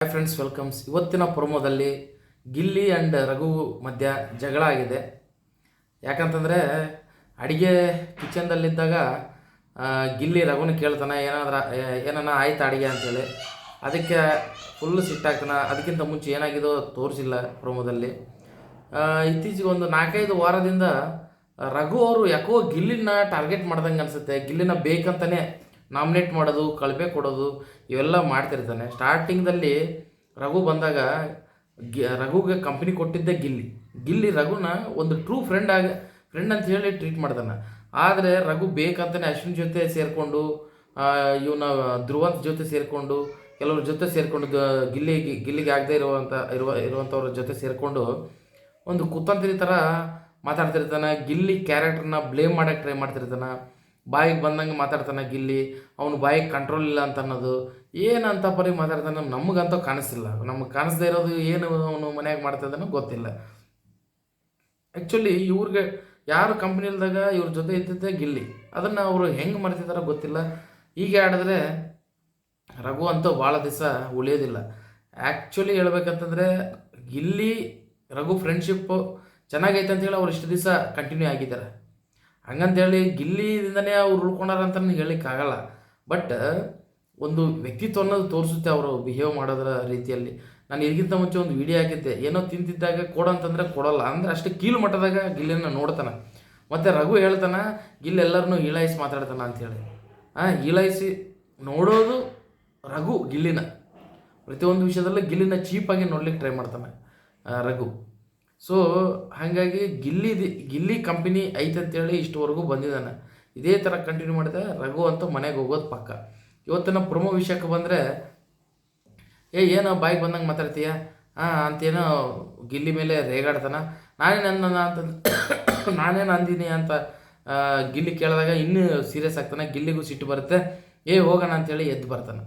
Hi friends, welcomes. ಇವತ್ತಿನ ಪ್ರೊಮೋದಲ್ಲಿ Gilli and Raghu ಮಧ್ಯ ಜಗಳ ಆಗಿದೆ. ಯಾಕಂತಂದರೆ ಅಡುಗೆ ಕಿಚನ್ದಲ್ಲಿದ್ದಾಗ ಗಿಲ್ಲಿ ರಘುನ ಕೇಳ್ತಾನೆ ಏನಾನ ಆಯ್ತು ಅಡುಗೆ ಅಂತೇಳಿ. ಅದಕ್ಕೆ ಫುಲ್ಲು ಸಿಟ್ಟಾಗ್ತಾನೆ. ಅದಕ್ಕಿಂತ ಮುಂಚೆ ಏನಾಗಿದೋ ತೋರಿಸಿಲ್ಲ ಪ್ರೊಮೋದಲ್ಲಿ. ಇತ್ತೀಚೆಗೆ ಒಂದು 4-5 ವಾರದಿಂದ ರಘು ಅವರು ಯಾಕೋ ಗಿಲ್ಲಿನ ಟಾರ್ಗೆಟ್ ಮಾಡ್ದಂಗೆ ಅನಿಸುತ್ತೆ. ಗಿಲ್ಲಿನ ಬೇಕಂತಲೇ ನಾಮಿನೇಟ್ ಮಾಡೋದು, ಕಳಪೆ ಕೊಡೋದು ಇವೆಲ್ಲ ಮಾಡ್ತಿರ್ತಾನೆ. ಸ್ಟಾರ್ಟಿಂಗ್ದಲ್ಲಿ ರಘು ಬಂದಾಗ ರಘುಗೆ ಕಂಪ್ನಿ ಕೊಟ್ಟಿದ್ದೆ ಗಿಲ್ಲಿ ರಘುನ ಒಂದು ಟ್ರೂ ಫ್ರೆಂಡ್ ಅಂತ ಹೇಳಿ ಟ್ರೀಟ್ ಮಾಡ್ತಾನೆ. ಆದರೆ ರಘು ಬೇಕಂತಲೇ ಅಶ್ವಿನ್ ಜೊತೆ ಸೇರಿಕೊಂಡು, ಇವನ ಧ್ರುವಂತ್ ಜೊತೆ ಸೇರಿಕೊಂಡು, ಕೆಲವ್ರ ಜೊತೆ ಸೇರಿಕೊಂಡು, ಗಿಲ್ಲಿಗೆ ಆಗದೆ ಇರುವಂಥವ್ರ ಜೊತೆ ಸೇರಿಕೊಂಡು ಒಂದು ಕುತಂತ್ರಿ ಥರ ಮಾತಾಡ್ತಿರ್ತಾನೆ. ಗಿಲ್ಲಿ ಕ್ಯಾರೆಕ್ಟರ್ನ ಬ್ಲೇಮ್ ಮಾಡೋಕ್ಕೆ ಟ್ರೈ ಮಾಡ್ತಿರ್ತಾನೆ. ಬಾಯಿಗೆ ಬಂದಂಗೆ ಮಾತಾಡ್ತಾನೆ ಗಿಲ್ಲಿ. ಅವನು ಬಾಯಿಗೆ ಕಂಟ್ರೋಲ್ ಇಲ್ಲ ಅಂತ ಅನ್ನೋದು ಏನಂತ ಪರಿ ಮಾತಾಡ್ತಾನೆ. ನಮಗಂತೂ ಕಾಣಿಸ್ತಿಲ್ಲ. ನಮಗೆ ಕಾಣಿಸ್ದೇ ಇರೋದು ಏನು ಅವನು ಮನ್ಯಾಗ ಮಾಡ್ತಿದ್ದಾನೋ ಗೊತ್ತಿಲ್ಲ. ಆ್ಯಕ್ಚುಲಿ ಇವ್ರಿಗೆ ಯಾರು ಕಂಪ್ನಿ ಇಲ್ದಾಗ ಇವ್ರ ಜೊತೆ ಇದ್ದಿದ್ದೆ ಗಿಲ್ಲಿ. ಅದನ್ನು ಅವರು ಹೆಂಗೆ ಮಾಡ್ತಿದ್ದಾರೋ ಗೊತ್ತಿಲ್ಲ. ಹೀಗೆ ಆಡಿದ್ರೆ ರಘು ಅಂತೂ ಭಾಳ ದಿವಸ ಉಳಿಯೋದಿಲ್ಲ. ಆ್ಯಕ್ಚುಲಿ ಹೇಳ್ಬೇಕಂತಂದರೆ ಗಿಲ್ಲಿ ರಘು ಫ್ರೆಂಡ್ಶಿಪ್ಪು ಚೆನ್ನಾಗೈತೆ ಅಂತೇಳಿ ಅವ್ರು ಇಷ್ಟು ದಿವಸ ಕಂಟಿನ್ಯೂ ಆಗಿದ್ದಾರೆ. ಹಂಗಂತೇಳಿ ಗಿಲ್ಲಿದಿಂದನೇ ಅವ್ರು ಉಳ್ಕೊಂಡಾರ ಅಂತ ಹೇಳಲಿಕ್ಕಾಗಲ್ಲ. ಬಟ್ ಒಂದು ವ್ಯಕ್ತಿತ್ವ ಅನ್ನೋದು ತೋರಿಸುತ್ತೆ ಅವರು ಬಿಹೇವ್ ಮಾಡೋದ್ರ ರೀತಿಯಲ್ಲಿ. ನಾನು ಇದಕ್ಕಿಂತ ಮುಂಚೆ ಒಂದು ವಿಡಿಯೋ ಹಾಕಿದ್ದೆ. ಏನೋ ತಿಂತಿದ್ದಾಗ ಕೊಡಂತಂದರೆ ಕೊಡೋಲ್ಲ, ಅಂದರೆ ಅಷ್ಟು ಕೀಲು ಮಟ್ಟದಾಗ ಗಿಲ್ಲಿನ ನೋಡ್ತಾನೆ. ಮತ್ತು ರಘು ಹೇಳ್ತಾನೆ ಗಿಲ್ಲಿ ಎಲ್ಲರನ್ನೂ ಹೀಳಾಯಿಸಿ ಮಾತಾಡ್ತಾನೆ ಅಂಥೇಳಿ. ಹೀಳಾಯಿಸಿ ನೋಡೋದು ರಘು ಗಿಲ್ಲಿನ. ಪ್ರತಿಯೊಂದು ವಿಷಯದಲ್ಲೂ ಗಿಲ್ಲಿನ ಚೀಪಾಗಿ ನೋಡ್ಲಿಕ್ಕೆ ಟ್ರೈ ಮಾಡ್ತಾನೆ ರಘು. ಸೊ ಹಾಗಾಗಿ ಗಿಲ್ಲಿ ಕಂಪನಿ ಐತೆ ಅಂತೇಳಿ ಇಷ್ಟುವರೆಗೂ ಬಂದಿದ್ದಾನೆ. ಇದೇ ಥರ ಕಂಟಿನ್ಯೂ ಮಾಡಿದೆ ರಘು ಅಂತೂ ಮನೆಗೆ ಹೋಗೋದು ಪಕ್ಕ. ಇವತ್ತಿನ ಪ್ರೊಮೋ ವಿಷಯಕ್ಕೆ ಬಂದರೆ ಏನೋ ಬಾಯಿಗೆ ಬಂದಂಗೆ ಮಾತಾಡ್ತೀಯ ಅಂತೇನೋ ಗಿಲ್ಲಿ ಮೇಲೆ ರೇಗಾಡ್ತಾನೆ. ನಾನೇನು ಅಂದಿನಿ ಅಂತ ಗಿಲ್ಲಿ ಕೇಳಿದಾಗ ಇನ್ನೂ ಸೀರಿಯಸ್ ಆಗ್ತಾನೆ. ಗಿಲ್ಲಿಗೂ ಸಿಟ್ಟು ಬರುತ್ತೆ. ಹೋಗೋಣ ಅಂಥೇಳಿ ಎದ್ದು ಬರ್ತಾನೆ.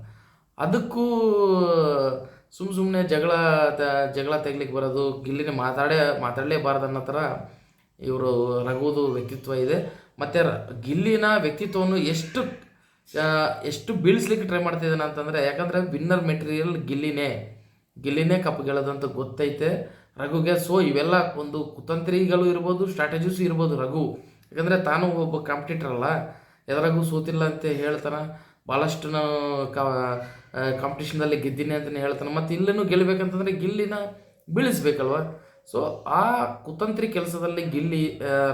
ಅದಕ್ಕೂ ಸುಮ್ಮನೆ ಜಗಳ ತೆಗ್ಲಿಕ್ಕೆ ಬರೋದು, ಗಿಲ್ಲಿನ ಮಾತಾಡಲೇಬಾರ್ದು ಅನ್ನೋ ಥರ ಇವರು ರಘುದು ವ್ಯಕ್ತಿತ್ವ ಇದೆ. ಮತ್ತು ಗಿಲ್ಲಿನ ವ್ಯಕ್ತಿತ್ವವನ್ನು ಎಷ್ಟು ಬೀಳಿಸ್ಲಿಕ್ಕೆ ಟ್ರೈ ಮಾಡ್ತಿದ್ದಾನೆ ಅಂತಂದರೆ, ಯಾಕಂದರೆ ವಿನ್ನರ್ ಮೆಟೀರಿಯಲ್ ಗಿಲ್ಲಿನೇ ಕಪ್ ಗೆಲ್ಲೋದಂತ ಗೊತ್ತೈತೆ ರಘುಗೆ. ಸೊ ಇವೆಲ್ಲ ಒಂದು ಕುತಂತ್ರಿಗಳು ಇರ್ಬೋದು, ಸ್ಟ್ರಾಟಜೀಸ್ ಇರ್ಬೋದು ರಘು. ಯಾಕಂದರೆ ತಾನು ಒಬ್ಬ ಕಾಂಪಿಟೇಟರ್ ಅಲ್ಲ, ಎದುರಾಗೂ ಸೋತಿಲ್ಲ ಅಂತ ಹೇಳ್ತಾನೆ. ಭಾಳಷ್ಟು ಕಾಂಪಿಟೇಷನ್ದಲ್ಲಿ ಗೆದ್ದೀನಿ ಅಂತಲೇ ಹೇಳ್ತಾನೆ. ಮತ್ತು ಇಲ್ಲೂ ಗೆಲ್ಲಬೇಕಂತಂದರೆ ಗಿಲ್ಲಿನ ಬೀಳಿಸ್ಬೇಕಲ್ವ. ಸೊ ಆ ಕುತಂತ್ರಿ ಕೆಲಸದಲ್ಲಿ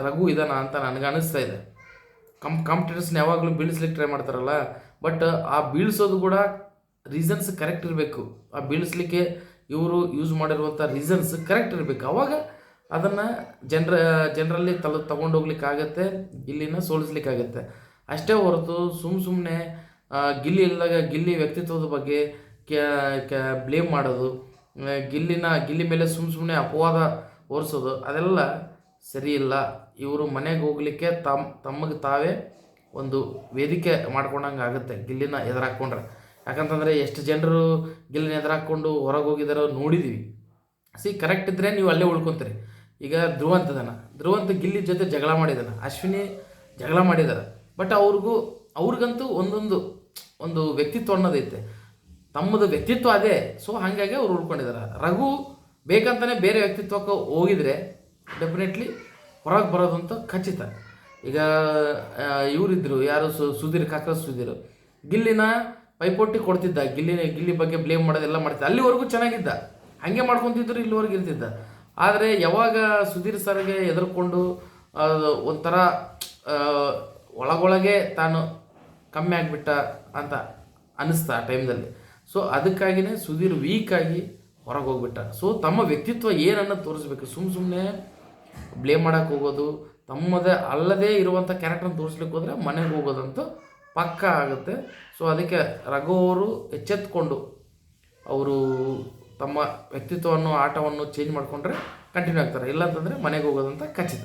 ರಘು ಇದಾನ ಅಂತ ನನಗೆ ಅನಿಸ್ತಾ ಇದೆ. ಕಾಂಪಿಟೇಟರ್ಸ್ನ ಯಾವಾಗಲೂ ಬೀಳಿಸ್ಲಿಕ್ಕೆ ಟ್ರೈ ಮಾಡ್ತಾರಲ್ಲ, ಬಟ್ ಆ ಬೀಳಿಸೋದು ಕೂಡ ರೀಸನ್ಸ್ ಕರೆಕ್ಟ್ ಇರಬೇಕು. ಆ ಬೀಳಿಸ್ಲಿಕ್ಕೆ ಇವರು ಯೂಸ್ ಮಾಡಿರುವಂಥ ರೀಸನ್ಸ್ ಕರೆಕ್ಟ್ ಇರಬೇಕು. ಆವಾಗ ಅದನ್ನು ಜನರಲ್ಲಿ ತಗೊಂಡೋಗ್ಲಿಕ್ಕಾಗತ್ತೆ, ಗಿಲ್ಲಿನ ಸೋಲಿಸ್ಲಿಕ್ಕಾಗತ್ತೆ. ಅಷ್ಟೇ ಹೊರತು ಸುಮ್ಮನೆ ಗಿಲ್ಲಿ ಇಲ್ಲದಾಗ ಗಿಲ್ಲಿ ವ್ಯಕ್ತಿತ್ವದ ಬಗ್ಗೆ ಬ್ಲೇಮ್ ಮಾಡೋದು, ಗಿಲ್ಲಿ ಮೇಲೆ ಸುಮ್ಮನೆ ಅಪವಾದ ಹೊರಿಸೋದು ಅದೆಲ್ಲ ಸರಿ ಇಲ್ಲ. ಇವರು ಮನೆಗೆ ಹೋಗಲಿಕ್ಕೆ ತಮಗೆ ತಾವೇ ಒಂದು ವೇದಿಕೆ ಮಾಡ್ಕೊಂಡಂಗೆ ಆಗುತ್ತೆ ಗಿಲ್ಲಿನ ಎದುರಾಕೊಂಡ್ರೆ. ಯಾಕಂತಂದರೆ ಎಷ್ಟು ಜನರು ಗಿಲ್ಲಿನ ಎದುರಾಕೊಂಡು ಹೊರಗೆ ಹೋಗಿದಾರೋ ನೋಡಿದ್ದೀವಿ. ಕರೆಕ್ಟ್ ಇದ್ದರೆ ನೀವು ಅಲ್ಲೇ ಉಳ್ಕೊತೀರಿ. ಈಗ ಧ್ರುವಂತ್ ಗಿಲ್ಲಿ ಜೊತೆ ಜಗಳ ಮಾಡಿದ್ದಾನೆ, ಅಶ್ವಿನಿ ಜಗಳ ಮಾಡಿದ್ದಾರೆ. ಬಟ್ ಅವ್ರಿಗಂತೂ ಒಂದು ವ್ಯಕ್ತಿತ್ವ ಅನ್ನೋದೈತೆ, ತಮ್ಮದು ವ್ಯಕ್ತಿತ್ವ ಅದೇ. ಸೊ ಹಾಗಾಗಿ ಅವ್ರು ಉಳ್ಕೊಂಡಿದ್ದಾರೆ. ರಘು ಬೇಕಂತಲೇ ಬೇರೆ ವ್ಯಕ್ತಿತ್ವಕ್ಕೆ ಹೋಗಿದರೆ ಡೆಫಿನೆಟ್ಲಿ ಹೊರಗೆ ಬರೋದಂತೂ ಖಚಿತ. ಈಗ ಇವರಿದ್ದರು ಯಾರು, ಸುಧೀರ್ ಗಿಲ್ಲಿನ ಪೈಪೋಟಿ ಕೊಡ್ತಿದ್ದ, ಗಿಲ್ಲಿ ಬಗ್ಗೆ ಬ್ಲೇಮ್ ಮಾಡೋದೆಲ್ಲ ಮಾಡ್ತಿದ್ದ. ಅಲ್ಲಿವರೆಗೂ ಚೆನ್ನಾಗಿದ್ದ, ಹಾಗೆ ಮಾಡ್ಕೊತಿದ್ರು, ಇಲ್ಲಿವರೆಗೂ ಇರ್ತಿದ್ದ. ಆದರೆ ಯಾವಾಗ ಸುಧೀರ್ ಸರ್ಗೆ ಎದುರ್ಕೊಂಡು ಒಂಥರ ಒಳಗೊಳಗೆ ತಾನು ಕಮ್ಮಿ ಆಗಿಬಿಟ್ಟ ಅಂತ ಅನ್ನಿಸ್ತಾ ಆ ಟೈಮ್ದಲ್ಲಿ. ಸೊ ಅದಕ್ಕಾಗಿಯೇ ಸುಧೀರ್ ವೀಕಾಗಿ ಹೊರಗೆ ಹೋಗ್ಬಿಟ್ಟ. ಸೊ ತಮ್ಮ ವ್ಯಕ್ತಿತ್ವ ಏನನ್ನು ತೋರಿಸ್ಬೇಕು. ಸುಮ್ಮನೆ ಬ್ಲೇಮ್ ಮಾಡೋಕ್ಕೆ ಹೋಗೋದು, ತಮ್ಮದೇ ಅಲ್ಲದೇ ಇರುವಂಥ ಕ್ಯಾರೆಕ್ಟರ್ನ ತೋರಿಸ್ಲಿಕ್ಕೆ ಹೋದರೆ ಮನೆಗೆ ಹೋಗೋದಂತೂ ಪಕ್ಕ ಆಗುತ್ತೆ. ಸೊ ಅದಕ್ಕೆ ರಘು ಅವರು ಎಚ್ಚೆತ್ಕೊಂಡು ಅವರು ತಮ್ಮ ವ್ಯಕ್ತಿತ್ವವನ್ನು, ಆಟವನ್ನು ಚೇಂಜ್ ಮಾಡಿಕೊಂಡ್ರೆ ಕಂಟಿನ್ಯೂ ಆಗ್ತಾರೆ. ಇಲ್ಲಾಂತಂದರೆ ಮನೆಗೆ ಹೋಗೋದಂತ ಖಚಿತ.